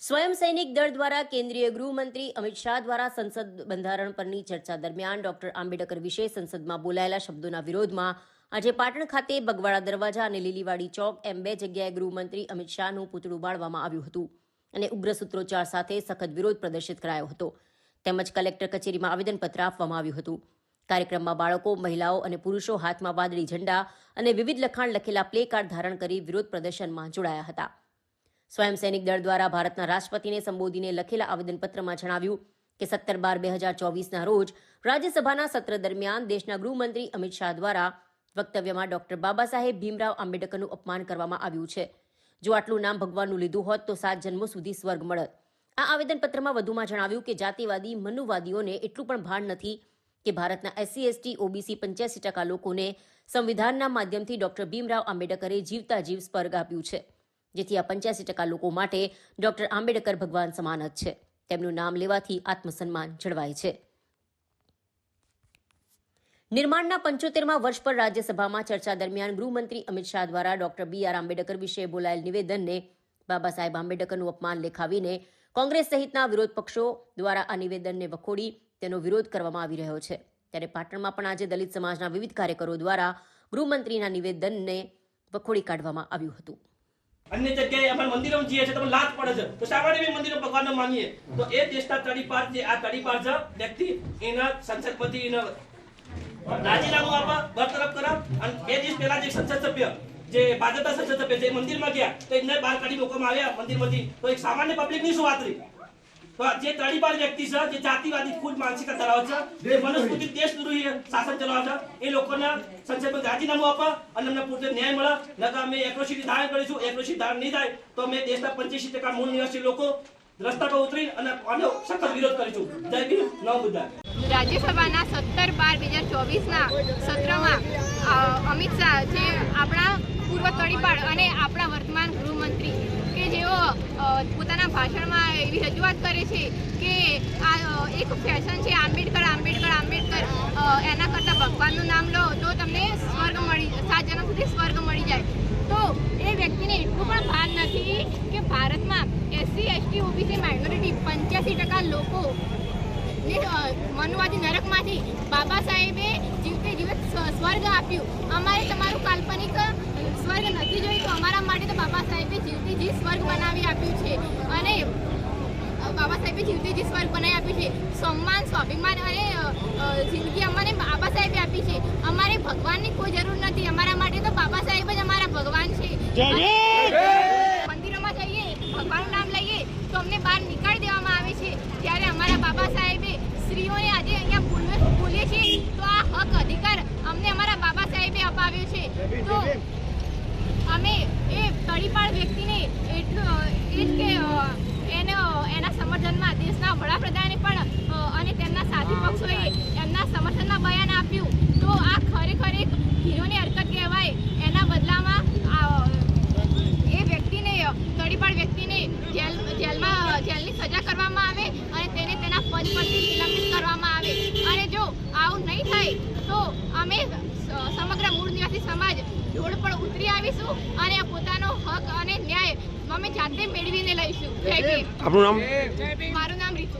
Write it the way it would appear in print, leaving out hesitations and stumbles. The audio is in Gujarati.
સ્વયં સૈનિક દળ દ્વારા કેન્દ્રીય ગૃહમંત્રી અમિત શાહ દ્વારા સંસદ બંધારણ પરની ચર્ચા દરમિયાન ડોક્ટર આંબેડકર વિશે સંસદમાં બોલાયેલા શબ્દોના વિરોધમાં આજે પાટણ ખાતે બગવાડા દરવાજા અને લીલીવાડી ચોક એમ બે જગ્યાએ ગૃહમંત્રી અમિત શાહનું પૂતળું બાળવામાં આવ્યું હતું અને ઉગ્ર સૂત્રોચ્ચાર સાથે સખત વિરોધ પ્રદર્શિત કરાયો હતો તેમજ કલેક્ટર કચેરીમાં આવેદનપત્ર આપવામાં આવ્યું હતું। કાર્યક્રમમાં બાળકો, મહિલાઓ અને પુરુષો હાથમાં વાદળી ઝંડા અને વિવિધ લખાણ લખેલા પ્લે કાર્ડ ધારણ કરી વિરોધ પ્રદર્શનમાં જોડાયા હતા। સ્વયં સૈનિક દળ દ્વારા ભારતના રાષ્ટ્રપતિને સંબોધીને લખેલા આવેદનપત્રમાં જણાવ્યું કે 17/12/2024ના રોજ રાજ્યસભાના સત્ર દરમિયાન દેશના ગૃહમંત્રી અમિત શાહ દ્વારા વક્તવ્યમાં ડોક્ટર બાબા સાહેબ ભીમરાવ આંબેડકરનું અપમાન કરવામાં આવ્યું છે। જો આટલું નામ ભગવાનનું લીધું હોત તો 7 જન્મો સુધી સ્વર્ગ મળત। આ આવેદનપત્રમાં વધુમાં જણાવ્યું કે જાતિવાદી મનુવાદીઓને એટલું પણ ભાન નથી કે ભારતના SC, ST, OBC 85% લોકોને સંવિધાનના માધ્યમથી ડોક્ટર ભીમરાવ આંબેડકરે જીવતા જીવ સ્વર્ગ આપ્યું છે, જેથી આ 85% લોકો માટે ડોક્ટર આંબેડકર ભગવાન સમાન જ છે। તેમનું નામ લેવાથી આત્મસન્માન જળવાય છે। નિર્માણના 75મા વર્ષ પર રાજ્યસભામાં ચર્ચા દરમિયાન ગૃહમંત્રી અમિત શાહ દ્વારા ડોક્ટર BR આંબેડકર વિશે બોલાયેલ નિવેદનને બાબા સાહેબ આંબેડકરનું અપમાન લેખાવીને કોંગ્રેસ સહિતના વિરોધ પક્ષો દ્વારા આ નિવેદનને વખોડી તેનો વિરોધ કરવામાં આવી રહ્યો છે। ત્યારે પાટણમાં પણ આજે દલિત સમાજના વિવિધ કાર્યકરો દ્વારા ગૃહમંત્રીના નિવેદનને વખોડી કાઢવામાં આવ્યું હતું। अन्य जगह अपन मंदिरों में जिए तो लात पड़े છે તો સામાન્ય भी मंदिरों भगवान मानिए तो ए देशना तड़ीपार जे आ तड़ीपार છે વ્યક્તિ એના સંસદપતિ એના રાજીનામું આપવા બરતરફ કરા અને 2 દિવસ પહેલા જે સંસદ સભ્ય જે ભાજપના સંસદ સભ્ય જે મંદિરમાં ગયા તો એમને બહાર કાઢી મૂકવામાં આવ્યા મંદિરમાંથી તો એક સામાન્ય પબ્લિક ની શું વાત રહી તો જે તડીપાર વ્યક્તિ છે જે જાતિવાદી ખુદ માનસિકતા ધરાવે છે જે મનુસ્મૃતિ દેશદ્રોહી શાસન ચલાવે છે એ લોકોના સંસદમાં રાજીનામું આપવા અને અમને પૂરતો ન્યાય મળે નકર અમે એટ્રોસિટી ધારણ કરીશું। એટ્રોસિટી ધારણ નહીં થાય તો અમે દેશના 85% મૂળ નિવાસી લોકો રસ્તા પર ઉતરી અને સખત વિરોધ કરીશું। જય ભીમ, નવ બુદ્ધા। રાજ્યસભાના 17/12/2024ના સત્રમાં અમિત શાહ જે આપણા પૂર્વ તડીપાર અને આપણા વર્તમાન ગૃહમંત્રી કે જેઓ પોતાના ભાષણમાં એવી રજૂઆત કરે છે કે આ એક ફેશન છે આંબેડકર આંબેડકર આંબેડકર એના કરતાં ભગવાનનું નામ લો તો તમને સ્વર્ગ મળી 7 જન્મ સુધી સ્વર્ગ મળી જાય। તો એ વ્યક્તિને એટલું પણ ભાન નથી કે ભારતમાં SC, ST, OBC માઇનોરિટી 85% લોકો મનુવાદી નરકમાંથી બાબા સાહેબે જીવતે જીવત સ્વર્ગ આપ્યું। અમારે તમારું કાલ્પનિક સ્વર્ગ નથી જોઈ તો અમારા માટે તો બાબા સાહેબે જીવતે જીવ સ્વર્ગ બનાવી આપ્યું છે અને બાબા સાહેબે જીવતે જીવ સ્વર્ગ બનાવી આપ્યું છે। સન્માન, સ્વાભિમાન અને જિંદગી અમને બાબા સાહેબે આપી છે। અમારે ભગવાનની કોઈ જરૂર નથી, અમારા માટે તો બાબા સાહેબ જ અમારા ભગવાન છે। મંદિરોમાં જઈએ, ભગવાનનું નામ લઈએ તો અમને બહાર નીકાળી દેવામાં આવે છે, જ્યારે અમારા બાબા સાહેબે સ્ત્રીઓને આજે અહીંયા બોલીએ છીએ તો આ હક અધિકાર અમને અમારા બાબા સાહેબે અપાવ્યો છે। તો અમે એ તડીપાર વ્યક્તિને એટલું એ જ કે એના સમર્થનમાં દેશના વડાપ્રધાને પણ અને તેમના સાથી પક્ષોએ એમના સમર્થનમાં બયાન આપ્યું તો આ ખરેખર એક હીરોની હરકત કહેવાય। એના બદલામાં એ વ્યક્તિને તડીપાર વ્યક્તિને જેલની સજા કરવામાં આવે અને તેને તેના પદ પરથી નિલંબિત કરવામાં આવે અને જો આવું નહીં થાય તો અમે સમગ્ર મૂળ નિવાસી સમાજ રોડ પર ઉતરી આવીશું અને પોતાનો હક અને ન્યાય અમે જાતે મેળવીને લઈશું। જય ભીમ। આપનું નામ? મારું નામ રીતુ।